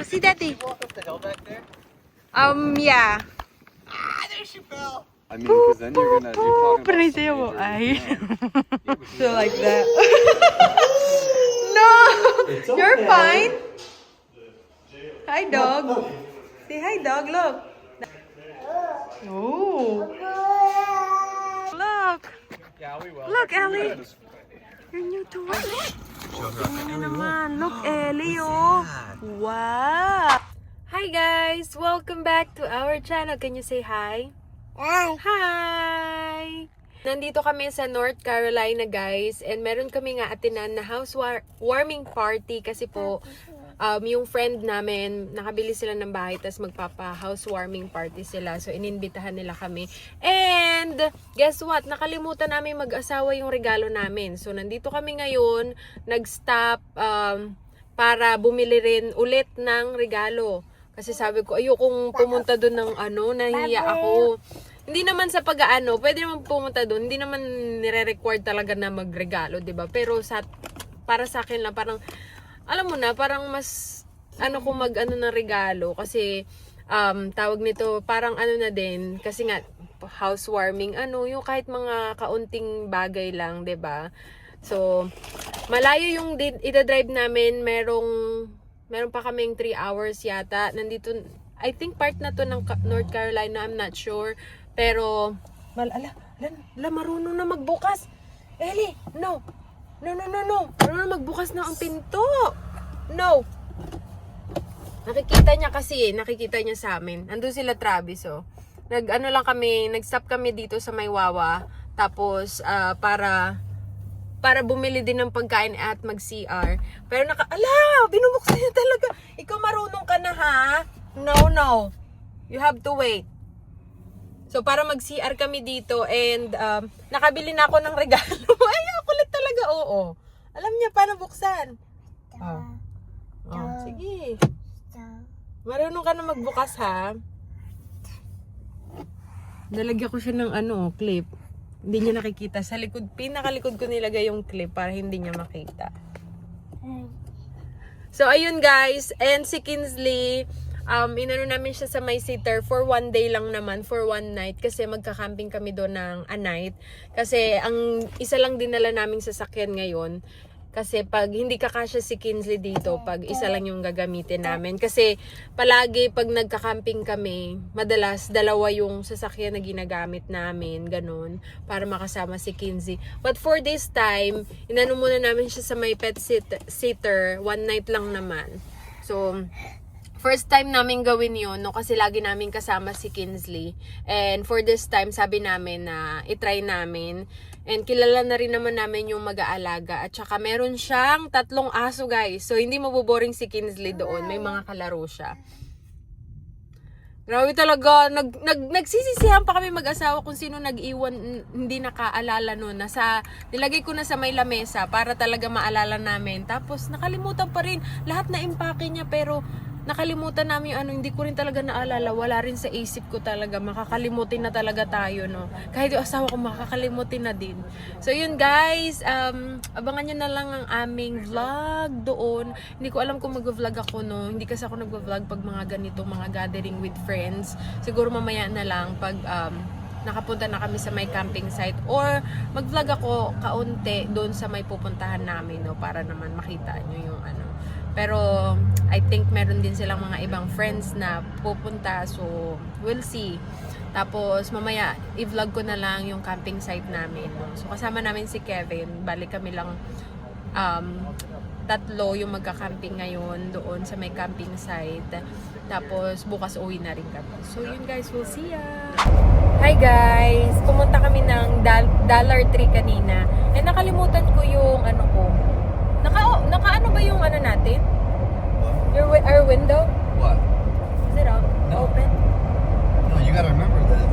Go see Daddy. Walk up the hill back there. Yeah. Ah, there she fell. I mean, because then you're talking about Pero some sa'yo mo major ay. weekend. So like that. No! You're fine. Hi, dog. Say hi, dog. Look. Oh. Look. Yeah, we will. Look, Ellie. You're new to work. Tingnan niyo naman. Look, Ellie, oh. Wow. Hi, guys. Welcome back to our channel. Can you say hi? Hi. Hi! Nandito kami sa North Carolina, guys. And meron kami nga atinan na housewarming party kasi po yung friend namin, nakabili sila ng bahay tapos magpapa-housewarming party sila. So, ininbitahan nila kami. And, guess what? Nakalimutan namin mag-asawa yung regalo namin. So, nandito kami ngayon, nag-stop para bumili rin ulit ng regalo. Kasi sabi ko, ayokong pumunta doon ng nahiya ako. Hindi naman sa pag-aano, pwede naman pumunta doon. Hindi naman nire-required talaga na magregalo, 'di ba? Pero para sa akin lang, parang, alam mo na, parang mas, kung mag-ano ng regalo. Kasi, tawag nito, parang na din, kasi nga, housewarming, yung kahit mga kaunting bagay lang, 'di ba? So, malayo yung ida-drive namin, meron pa kaming 3 hours yata. Nandito, I think part na to ng North Carolina, I'm not sure. Pero, marunong na magbukas. Ellie, no. Marunong na magbukas na ang pinto. No. Nakikita niya sa amin. Andun sila Travis, oh. Nag-stop kami dito sa Maywawa. Tapos, para bumili din ng pagkain at mag-CR. Pero binubuksan niya talaga. Ikaw marunong ka na, ha? No. You have to wait. So, para mag-CR kami dito and nakabili na ako ng regalo. Ay, kulit talaga, oo. Alam niya paano buksan. Sige. Marunong ka na magbukas, ha? Nalagyan ko siya ng clip. Hindi niya nakikita. Sa likod, pinakalikod ko nilagay yung clip para hindi niya makita. So, ayun guys. And si Kinsley, inano namin siya sa may sitter for 1 day lang naman, for 1 night. Kasi magka-camping kami doon ng a night. Kasi ang isa lang dinala naming sasakyan ngayon. Kasi pag hindi kakasya si Kinsley dito, pag isa lang yung gagamitin namin. Kasi palagi pag nagka-camping kami, madalas dalawa yung sasakyan na ginagamit namin, ganun, para makasama si Kinsley. But for this time, inano muna namin siya sa may pet sitter, 1 night lang naman. So, first time namin gawin yun, no, kasi lagi namin kasama si Kinsley. And for this time, sabi namin na itry namin. And kilala na rin naman namin yung mag-aalaga. At saka meron siyang 3 aso, guys. So, hindi maboboring si Kinsley doon. May mga kalaro siya. Grabe talaga. Nagsisisihan pa kami mag-asawa kung sino nag-iwan, hindi nakaalala nun. Nilagay ko na sa may lamesa para talaga maalala namin. Tapos, nakalimutan pa rin. Lahat na impake niya, pero nakalimutan namin hindi ko rin talaga naalala. Wala rin sa isip ko talaga. Makakalimutin na talaga tayo, no? Kahit yung asawa ko, makakalimutin na din. So, yun guys. Abangan nyo na lang ang aming vlog doon. Hindi ko alam kung mag-vlog ako, no? Hindi kasi ako nag-vlog pag mga ganito, mga gathering with friends. Siguro mamaya na lang pag nakapunta na kami sa may camping site. Or mag-vlog ako kaunti doon sa may pupuntahan namin, no? Para naman makita nyo yung Pero, I think meron din silang mga ibang friends na pupunta. So, we'll see. Tapos, mamaya, i-vlog ko na lang yung camping site namin. So, kasama namin si Kevin. Balik kami lang 3 yung magka-camping ngayon doon sa may camping site. Tapos, bukas uwi na rin kami. So, yun guys. We'll see ya! Hi guys! Pumunta kami ng Dollar Tree kanina. And nakalimutan ko yung ko. Naka ba yung natin? What? Our window? What? Is it up? No. Open? No, you gotta remember that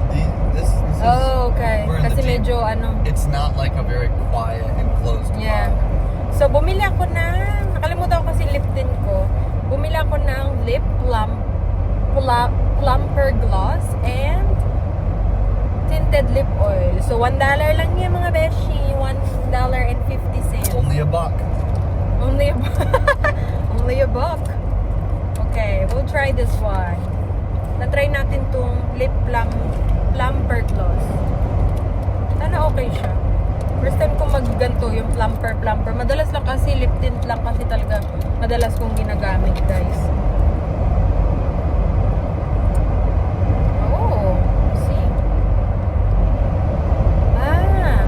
this is... Oh, okay. we're in Kasi the Jeep. medyo It's not like a very quiet and closed Yeah. car. So, bumili ako nakalimutan ko kasi lip tint ko. Bumili ako ng lip plumper gloss and tinted lip oil. So, $1 lang yan mga beshi. $1.50. Only a buck. Only a buck. Okay, try this one. Na-try natin tong lip plumper gloss. Sana okay siya. First time ko magganto yung plumper. Madalas lang kasi lip tint lang kasi talaga madalas kong ginagamit, guys. Oh, see. Ah.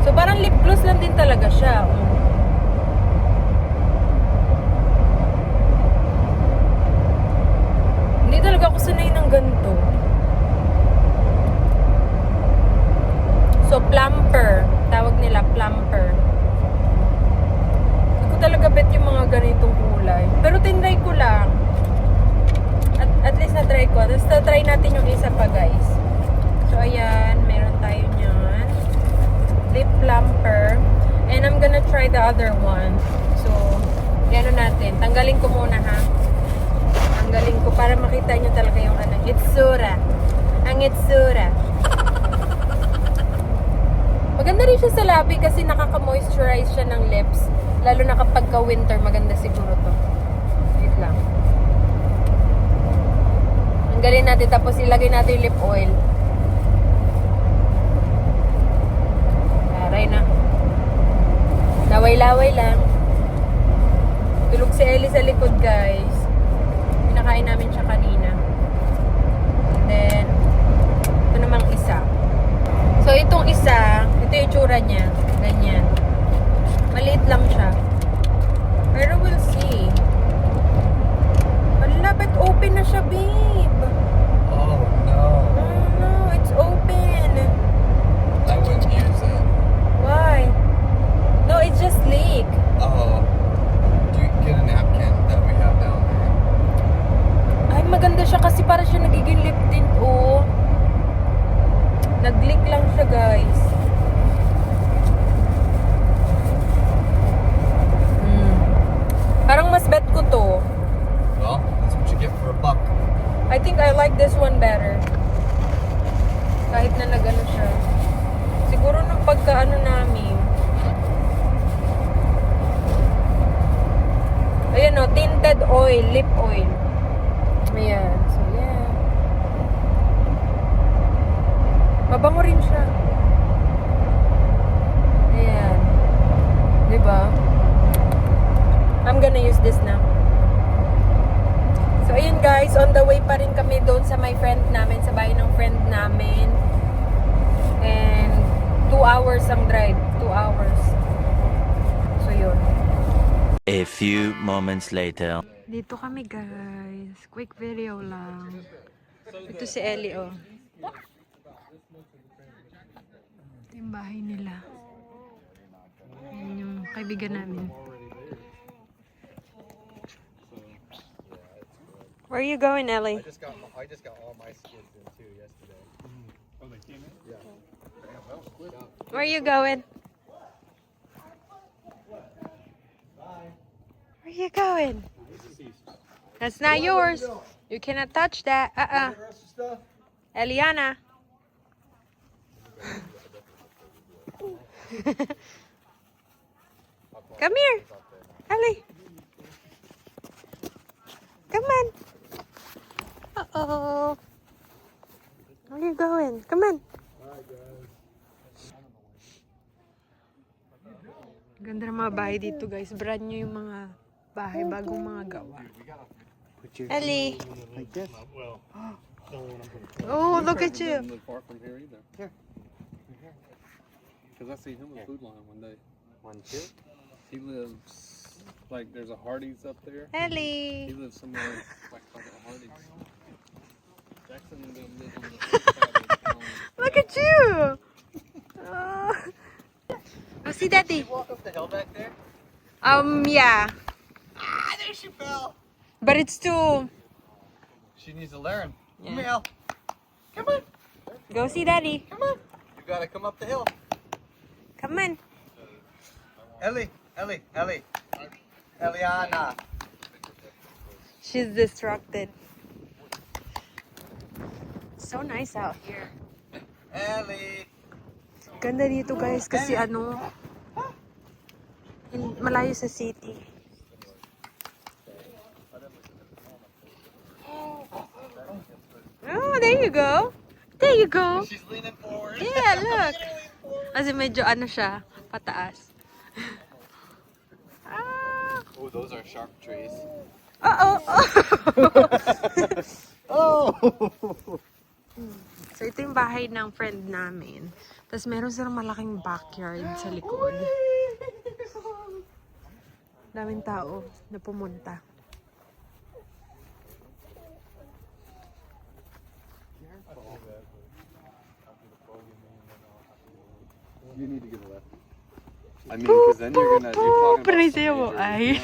So parang lip gloss lang din talaga siya. Hindi talaga ako sanay ng ganito. So, plumper. Tawag nila, plumper. Hindi ko talaga bet yung mga ganitong kulay. Pero tinry ko lang. At least na-try ko. Tapos na-try natin yung isa pa, guys. So, ayan. Meron tayo nyan. Lip plumper. And I'm gonna try the other one. So, yan natin. Tanggalin ko muna, ha? Tanggalin ko para makita nyo talaga yung ano. Itsura. Ang itsura. Maganda rin siya sa labi kasi nakaka-moisturize siya ng lips. Lalo na kapag ka-winter, maganda siguro to. Wait lang. Tanggalin natin tapos ilagay natin yung lip oil. Aray na. Laway-laway lang. Tulog si Ellie sa likod, guys. Pinakain namin siya kanina. And then, ito namang isa. So, itong isa, ito yung tsura niya. Ganyan. Maliit lang siya. Pero we'll see. Wala, ba't open na siya, babe? Oh no. Oh no, it's open. I wouldn't use it. Why? No, it's just leak. Oh. Do you get a napkin that we have down there? Ay, maganda siya kasi para siya nagiging lip tint, oh. Nag-leak lang siya, guys. Parang mas bet ko to. Well, that's what you get for a buck. I think I like this one better. Kahit na nag-ano siya. Siguro nung pagka-ano namin. Ayan o, tinted oil, lip oil. Ayan. So, yeah. Mabango rin siya. Ayan. Diba? I'm gonna use this now. So, ayun guys, on the way pa rin kami doon sa my friend namin, sa bahay ng friend namin. And 2 hours ang drive. 2 hours. So, yun. A few moments later. Dito kami guys. Quick video lang. Ito si Ellie, oh. Ito yung bahay nila. Yan yung kaibigan namin. Where are you going, Ellie? I just got all my skids in too yesterday. Oh, they came in? Yeah. Where are you going? Where are you going? That's not yours. You cannot touch that. Eliana. Come here. Ellie. Come on. Uh-oh. Where are you going? Come on. Ganda ng mga bahay dito, guys. Brand new yung mga bahay, bagong mga gawa. Ellie. Like this? Oh, look at you. Live far from here either. Here. Because I seen him with Food Line one day. 1, 2. He lives like there's a Hardee's up there. He Ellie. lives somewhere like by the Hardee's. Jackson and them live on the other side of the Look at you. Oh. Go see Daddy. Walk up the hill back there. Yeah. Ah, there she fell. But it's too... She needs to learn. Yeah. Come here, Elle. Come on. Go see Daddy. Come on. You gotta come up the hill. Come on. Ellie. Eliana. She's distracted. So nice out here. Ellie. Ganda dito guys kasi malayo sa city. Oh, there you go. There you go. She's leaning forward. Yeah, look. Kasi medyo ano siya, pataas. Ah. Oh, those are sharp trees. Oh. Oh! So, ito yung bahay ng friend namin. Tapos, meron silang malaking backyard sa likod. Daming tao na pumunta. You need to give a left. I mean, because then you're talking Panay about sa'yo mo, some ay.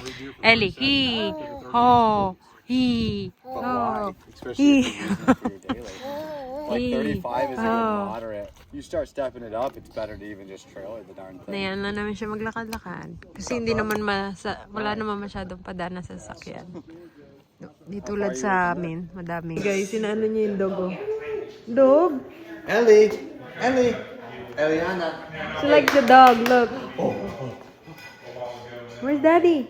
major Ellie, he, ho, he, But ho, why? Especially if you're using it for your daily. Like He. 35 is a Oh. good moderate. You start stepping it up, it's better to even just trail the darn thing. Nayan lang namin siya maglakad-lakad. Kasi hindi naman wala naman masyadong padaan sa sasakyan. Di tulad sa amin, madami. Guys, sinaano niya yung dog, oh. Dog? Ellie! Ellie! Eliana! She likes the dog, look. Where's Daddy?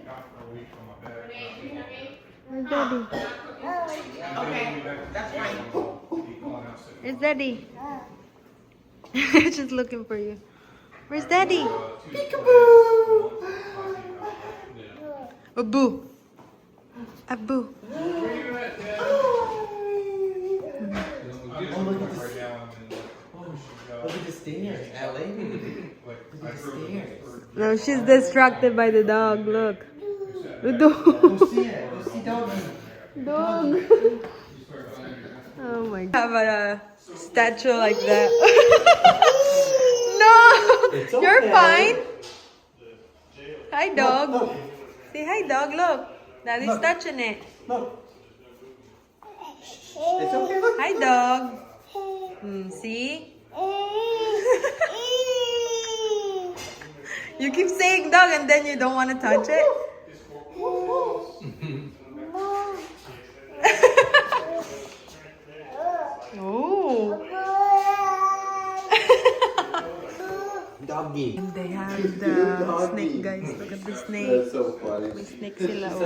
Where's Daddy? Where's Daddy? She's looking for you. Where's Daddy? Peekaboo! Abu. Abu. Look at the stairs, Ellie. Look at the stairs. No, she's distracted by the dog. Look. The dog. Go see it. Go see Doggy. Dog. Oh my god. Have a statue like that. No! You're fine. Hi, dog. Say hi, dog. Look. Daddy's touching it. Look. It's okay, look. Hi, dog. See? You keep saying dog and then you don't want to touch it? Oh. Doggy. And they have the snake, guys. Look at the snake. So funny. May snake sila. Oh.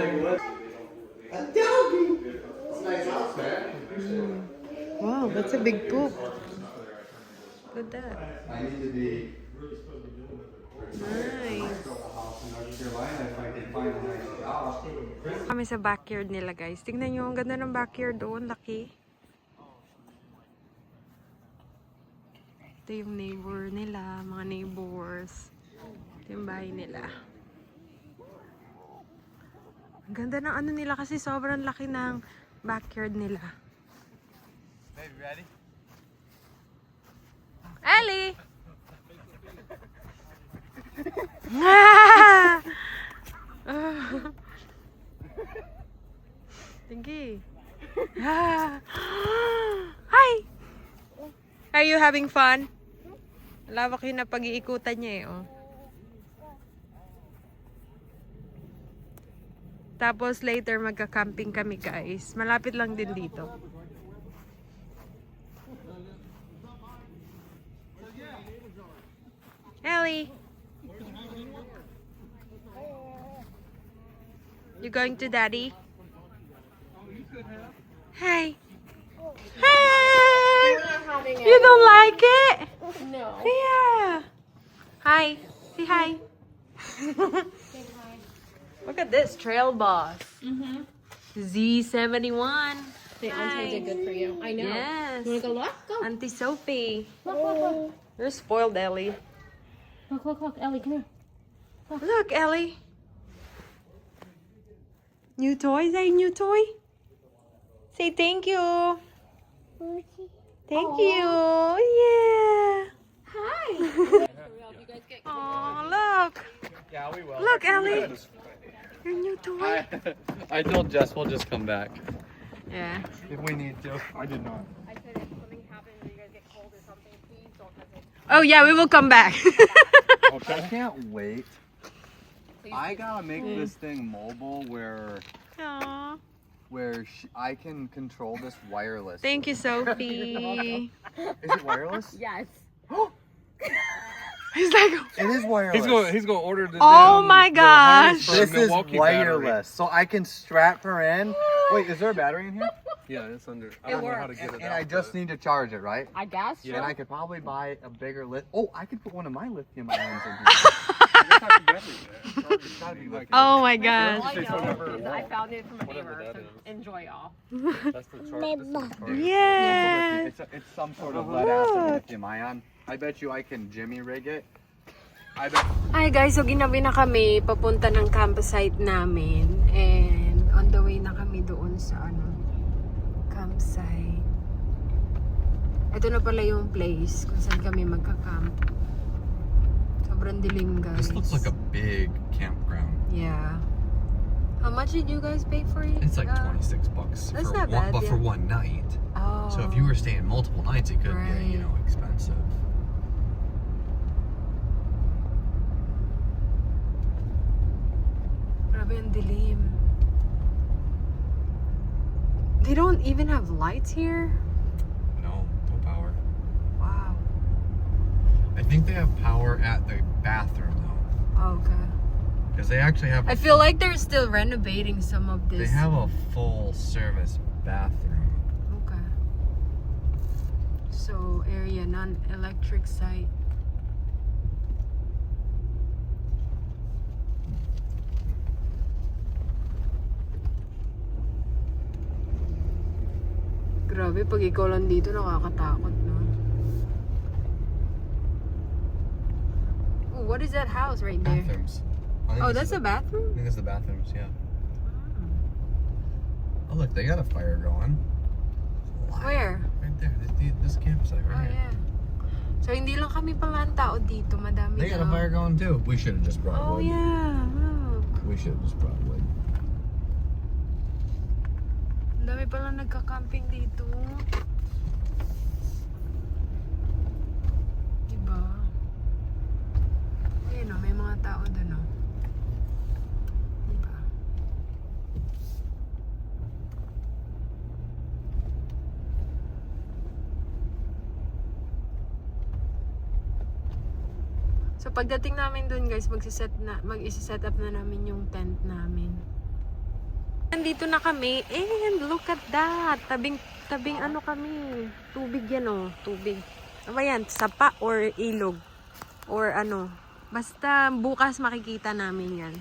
Doggy! It's a nice house, man. Wow, that's a big poop. Look at that. I need to be Nice. house in North Carolina if I can find a nice job. Kami sa backyard nila, guys. Tingnan nyo, ang ganda ng backyard doon. Laki. Ito yung neighbor nila, mga neighbors. Ito yung bahay nila. Ang ganda ng ano nila kasi sobrang laki ng backyard nila. Baby, ready? Ellie! Ah! Tinggi. Ah! Hi! Are you having fun? Lawak yun na pag-iikutan niya eh, oh. Tapos later magka-camping kami, guys. Malapit lang din dito. Ellie. You going to Daddy? Hi. Hi. You don't like it? No. Yeah. Hi. Say hi. Look at this trail boss. Z71. The auntie did good for you. I know. Yes. You wanna go look? Go. Auntie Sophie. Look, look, look. You're spoiled, Ellie. Look, look, look. Ellie, come here. Look, Ellie. New toy? Is that a new toy? Say thank you. Thank you. Yeah. Hi. Oh, look. Yeah, we will. Look, Ellie. Your new toy. I told Jess we'll just come back. Yeah. If we need to. I did not. Oh, yeah, we will come back. I can't wait. I gotta make this thing mobile Aw. where I can control this wireless. Thank you, Sophie. Is it wireless? Yes. He's like, It is wireless. He's gonna order the. Oh damn- my the harness gosh. for a This is Milwaukee wireless, so I can strap her in. Wait, is there a battery in here? Battery. Yeah, it's under. I don't know how to get it And out. I just need to charge it, right? I guess. Yeah. And I could probably buy a bigger lit. Oh, I could put one of my lithium ions in here. oh my All gosh. I Say so know number is one. I found it from a Whatever neighbor. that So enjoy all. That's the charge. Yeah. It's some sort of lead acid lithium ion. I bet you I can Jimmy rig it. I bet. Hi guys, so ginabi na kami papunta ng campsite namin and on the way na kami doon sa campsite. Ito na pala yung place kung saan kami magka-camp. Sobrang dilim guys. This looks like a big campground. Yeah. How much did you guys pay for it? It's like $26 That's for not one, bad, but for yeah. one night. Oh. So if you were staying multiple nights, it could Right. get, expensive. Grabe ang dilim. They don't even have lights here? No power. Wow. I think they have power at the bathroom though, Oh, okay. because they actually have. I feel like they're still renovating some of this. They have a full service bathroom. Okay. So, area, non-electric site. Grabe, pag ikaw lang dito, nakakatakot, no? Oh, what is that house right there? Bathrooms. I think Oh, this that's is a bathroom? I think it's the bathrooms. Yeah. Oh look, they got a fire going. Live. Where? Right there. This campsite Oh, right here. yeah. So, hindi lang kami pala ang tao dito. Madami They got a daw. fire going too. We should have just brought Oh, wood. yeah. Look. We should have just brought wood. Ang dami pala nagka-camping dito. Diba? Ayun o, may mga tao dun o. Diba? So pagdating namin dun guys, mag-set up na namin yung tent namin. Nandito na kami and look at that. Tabing ano kami. Tubig yan oh. Tubig. Ano ba yan? Sapa or ilog? Or ano. Basta bukas makikita namin yan.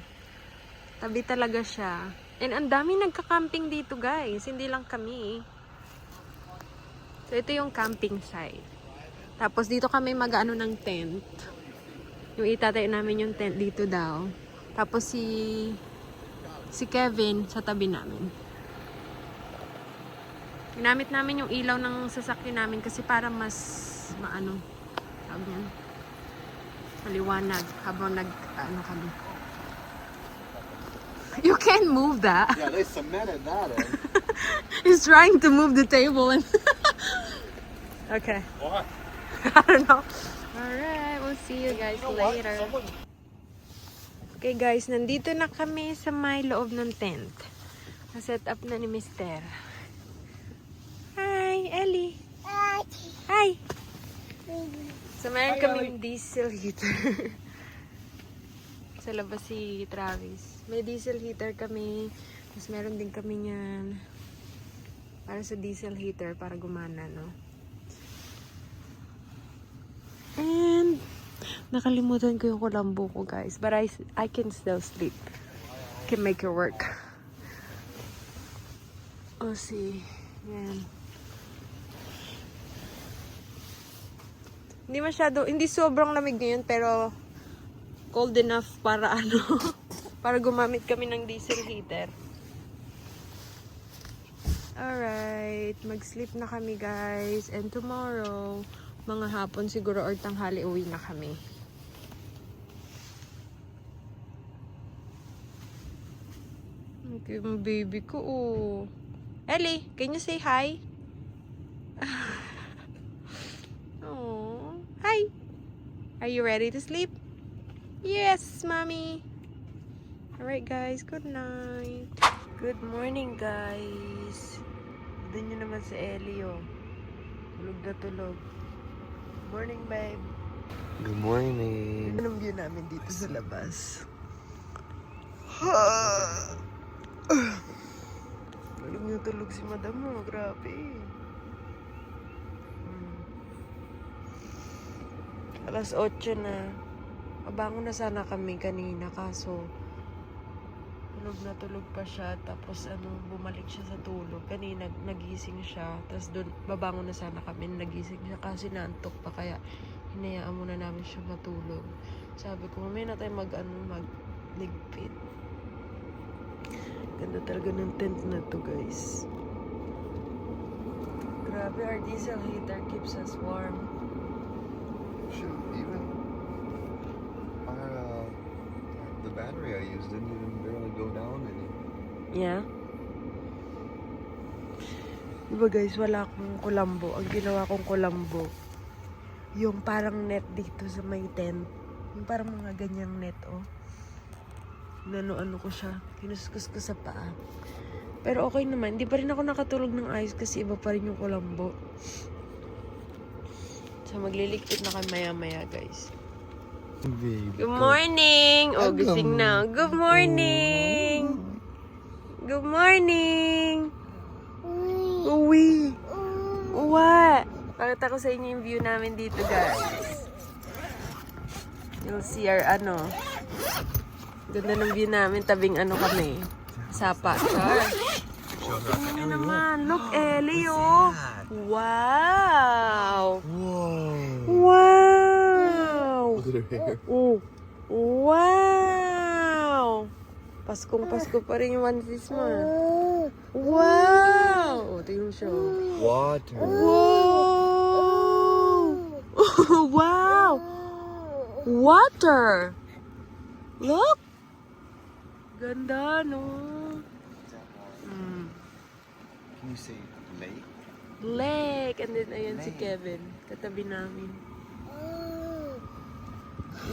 Tabi talaga siya. And ang dami nagka-camping dito guys. Hindi lang kami. So ito yung camping site. Tapos dito kami mag-ano ng tent. Yung itatayo namin yung tent dito daw. Tapos si Kevin sa tabi namin. Ginamit namin yung ilaw ng sasakyan namin kasi para mas maano, tawag yan, maliwanag habang ano kami. You can't move that. Yeah, they cemented that in. He's trying to move the table and okay. Why? I don't know. Alright, we'll see you guys later. Okay guys, nandito na kami sa may loob ng tent. Na-set up na ni Mister. Hi, Ellie. Hi. So, meron kaming diesel heater. Sa labas si Travis. May diesel heater kami. Tapos meron din kami yan. Para sa diesel heater, para gumana, no? And nakalimutan ko yung kulambo ko guys, but I can still sleep. Can make it work. Oh, see. Yan. Hindi sobrang lamig ngayon, pero cold enough para ano, para gumamit kami ng diesel heater. Alright, mag-sleep na kami guys, and tomorrow, mga hapon siguro or tanghali uwi na kami. Okay, yung baby ko, oh. Ellie, can you say hi? Oh, hi. Are you ready to sleep? Yes, mommy. Alright guys, good night. Good morning guys. Doon nyo naman si Ellie, oh. Tulog na tulog. Morning, babe. Good morning. Anong view namin dito sa labas? Tulog na tulog si madam mo. Grabe. Alas 8 na. Abangon na sana kami kanina kaso tulog pa siya. Tapos bumalik siya sa tulog. Kanina nagising siya. Tapos doon babangon na sana kami. Nagising siya kasi naantok pa kaya hinayaan muna namin siya matulog. Sabi ko, mamaya na tayo magligpit. Ganda talaga ng tent na to, guys. Grabe, our diesel heater keeps us warm. Shoot, even the battery I used didn't even barely go down any. Yeah? Diba guys, wala akong kulambo. Ang ginawa kong kulambo, yung parang net dito sa may tent. Yung parang mga ganyang net, oh. Ano ko siya. Kinuskus ko sa paa. Pero okay naman. Hindi pa rin ako nakatulog ng ayos kasi iba pa rin yung kulambo. So, magliligpit na kami maya-maya, guys. Baby. Good morning! Oh, gising na. Good morning! Good morning! Uwi! What? Pakita ko sa inyo yung view namin dito, guys. You'll see our ganda ng view namin. Tabing kami. Sapa. Char. Tingnan niyo naman. Look, Ellie, oh. Wow! Wow! Look at her hair. Oh. Wow! Paskong Pasko pa rin yung one sis mo. Wow! Oh, tingnan siya. Water. Wow! Wow! Water! Look! Ganda, no? Can you say lake? Lake! And then, ayan si Kevin. Katabi namin.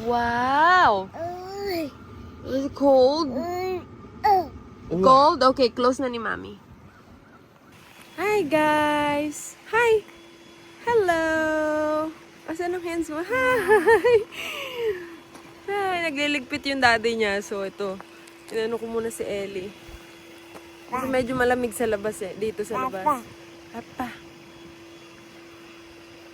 Wow! Is it cold? Cold? Okay, close na ni Mami. Hi, guys! Hi! Hello! Asan ang hands mo? Hi! Hi! Nagliligpit yung daddy niya. So, ito. Tinanong ko muna si Ellie. Kasi medyo malamig sa labas eh. Dito sa labas. Papa.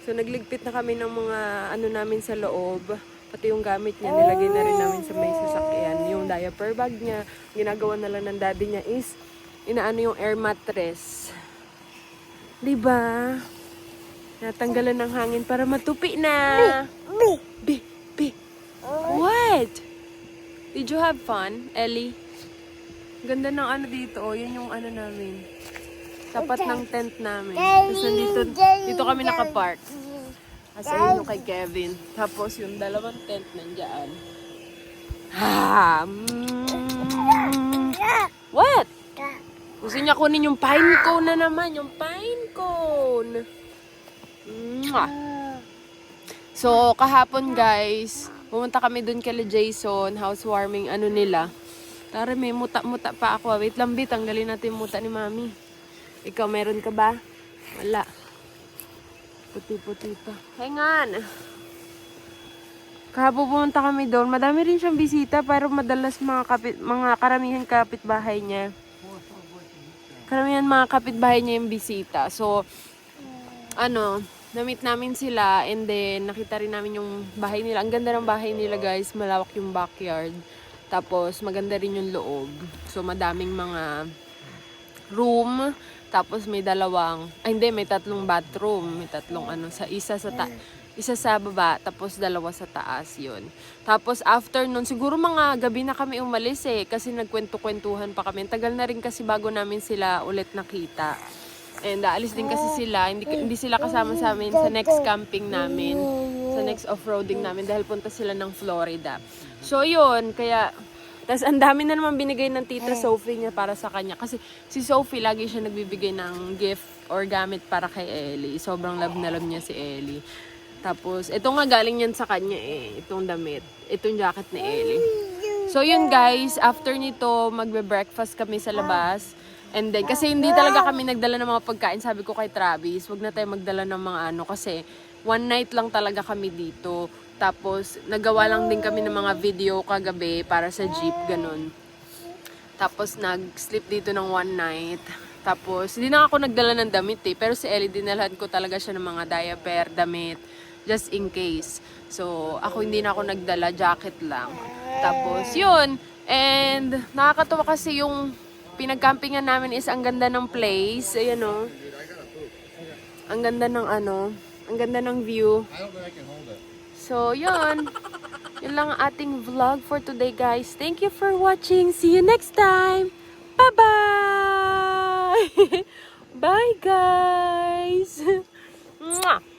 So, nagligpit na kami ng mga namin sa loob. Pati yung gamit niya, nilagay na rin namin sa may sasakyan. Yung diaper bag niya, ginagawa na lang ng daddy niya is, inaano yung air mattress. Diba? Natanggalan ng hangin para matupi na. Bi. What? Did you have fun, Ellie? Ganda ng dito, oh. Yan yung namin. Tapat ng tent namin. Tapos dito kami nakapark. As ayun yung kay Kevin. Tapos yung dalawang tent nandyan. What? Gusto niya kunin yung pine cone na naman. Yung pine cone. So, kahapon guys, pumunta kami dun kay Jason. Housewarming nila. Tara, may muta-muta pa ako. Wait lang, B. Tanggalin natin yung muta ni Mami. Ikaw, meron ka ba? Wala. Puti-puti pa. Hang on. Kahapon pumunta kami doon. Madami rin siyang bisita, pero madalas mga karamihan kapitbahay niya. Karamihan mga kapitbahay niya yung bisita. So, na-meet namin sila and then nakita rin namin yung bahay nila. Ang ganda ng bahay nila, guys. Malawak yung backyard. Tapos, maganda rin yung loob. So, madaming mga room. Tapos, may may tatlong bathroom. May tatlong isa sa baba, tapos dalawa sa taas, yun. Tapos, after nun, siguro mga gabi na kami umalis kasi nagkwento-kwentuhan pa kami. Tagal na rin kasi bago namin sila ulit nakita. And aalis din kasi sila, hindi sila kasama sa amin sa next camping namin, sa next off-roading namin dahil punta sila ng Florida. So yun, kaya, tas ang dami na naman binigay ng tita Sophie niya para sa kanya. Kasi si Sophie, lagi siya nagbibigay ng gift or gamit para kay Ellie. Sobrang love na love niya si Ellie. Tapos, ito nga galing yan sa kanya itong damit. Itong jacket ni Ellie. So yun guys, after nito, magbe-breakfast kami sa labas. And then, kasi hindi talaga kami nagdala ng mga pagkain. Sabi ko kay Travis, wag na tayo magdala ng mga kasi one night lang talaga kami dito. Tapos, nagawa lang din kami ng mga video kagabi para sa jeep, ganun. Tapos, nag-sleep dito ng one night. Tapos, hindi na ako nagdala ng damit eh. Pero si Ellie, dinalhan ko talaga siya ng mga diaper, damit, just in case. So, ako hindi na ako nagdala, jacket lang. Tapos, yun. And, nakakatuwa kasi yung pinag-campingan namin is ang ganda ng place. Ayan o. Ang ganda ng ang ganda ng view. So, yun. Yun lang ang ating vlog for today, guys. Thank you for watching. See you next time. Bye-bye! Bye, guys! Mwah!